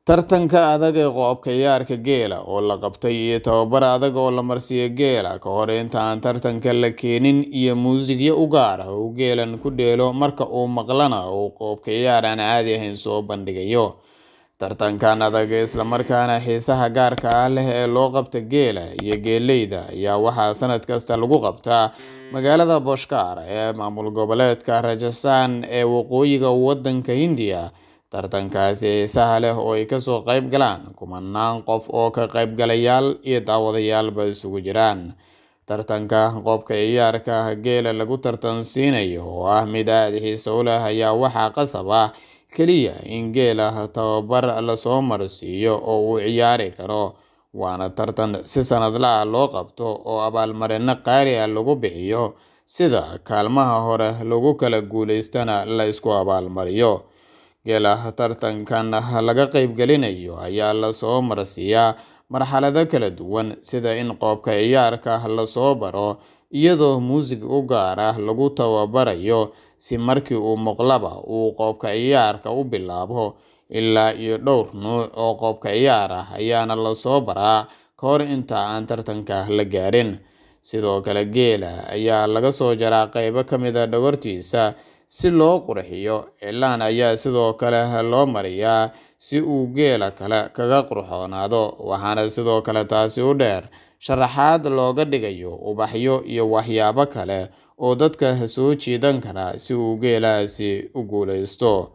Tartanka adag ee qoobka ciyaarka geela oo la qabtay iyo tababar adag oo la marsiiyay geela ka hor inta aan tartanka la keenin iyo muusigyo u gaar ah oo geelan ku dheelo marka uu maqlana uu qoobka ciyaar aan caadi ahayn soo bandhigayo. Tartankan adag isla markaana xiisaha gaarka ah leh ee loo qabta geela iyo geeleyda ayaa waxaa sanad kasta lagu qabtaa magaalada Boshkar ee maamul goboleedka Rajasthan ee waqooyiga waddanka Hindiya. Tartankaasi xiisaha leh oo ay kasoo qayb galaan kumanaan qof oo ka qaybgalayaal iyo daawadayaalba isugu jiraan. Tartanka qoobka ciyaarka geela lagu tartansiinayo oo ah mid aad xiiso u leh ayaa waxaa qasab ah kaliya in geela tababar lasoo marsiiyo oo uu ciyaari karo. Waana tartan si sanadle ah loo qabto oo abaalmarino qaali ah lagu bixiyo, sida kaalmaha hore lagu kala guuleystana la isku abaalmariyo. Geela tartankan laga qaybgelinayo ayaa lasoo marsiiyaa marxalado kala duwan, sida in qoobka ciyaarka lasoo baro iyadoo muusig u gaar ah lagu tababarayo si markii uu maqlaba uu qoobka ciyaarka u bilaabo. Ilaa iyo dhowr nuuc oo qoobka ciyaar ah ayaana lasoo baraa ka hor inta aan tartanka la gaarin. Sidoo kale geela ayaa laga soo jaraa qaybo ka mid ah dhogortiisa si loo qurxiyo. Cilaan ayaa sidoo kale loo mariyaa si uu geela kale kaga qurxoonaado, waxaana sidoo kale taasi u dheer sharaxaad looga dhigayo ubaxyo iyo waxyaabo kale oo dadka soo jiidan kara si uu geelaasi u guuleysto.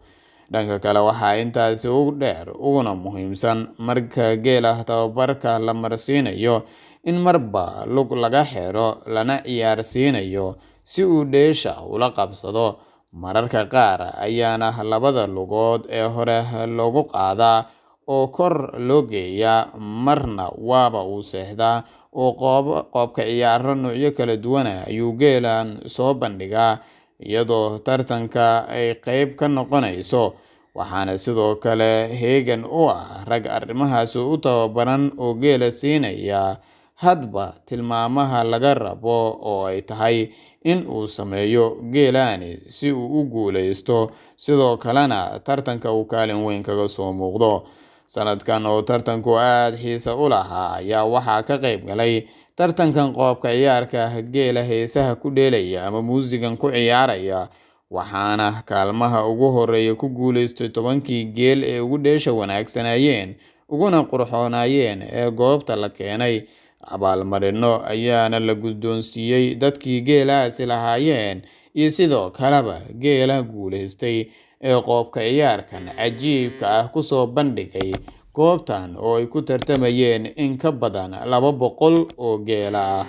Dhanka kale, waxaa intaasi u dheer uguna muhiimsan, marka geela tababarka la marsiinayo in marba lug laga xiro lana ciyaarsiinayo si uu dheesha ula qabsado. Mararka qaar ayaana labada lugood ee hore loogu qaadaa oo kor loo geeyaa, marna waaba uu seexdaa oo qoobka ciyaaro noocyo kala duwan ah ayuu geelan soo bandhigaa iyadoo tartanka ay qayb ka noqonayso. Waxaana sidoo kale heegan u ah rag arrimahaas u tababaran oo geela siinaya hadba tilmaamaha laga rabo oo ay tahay in uu sameeyo geelani si uu u guuleysto, sidoo kalena tartanka uu kaalin weyn kaga soo muuqdo. Sanadkan oo tartanku aad xiiso u lahaa ayaa waxaa ka qayb galay tartankan qoobka ciyaarka geela heesaha ku dheelaya ama muusigan ku ciyaaraya, waxaana kaalmaha ugu horeeya ku guuleystay 10kii geel ee ugu dheesha wanaagsanayeen uguna qurxoonayeen ee goobta la keenay. Abaalmarino ayaana la guddoonsiiyey dadkii geelaasi lahaayeen iyo sidoo kaleba geela guuleystay ee qoobka ciyaarkan cajiibka ah kusoo bandhigay goobtan oo ay ku tartamayeen in ka badan 200 oo geela ah.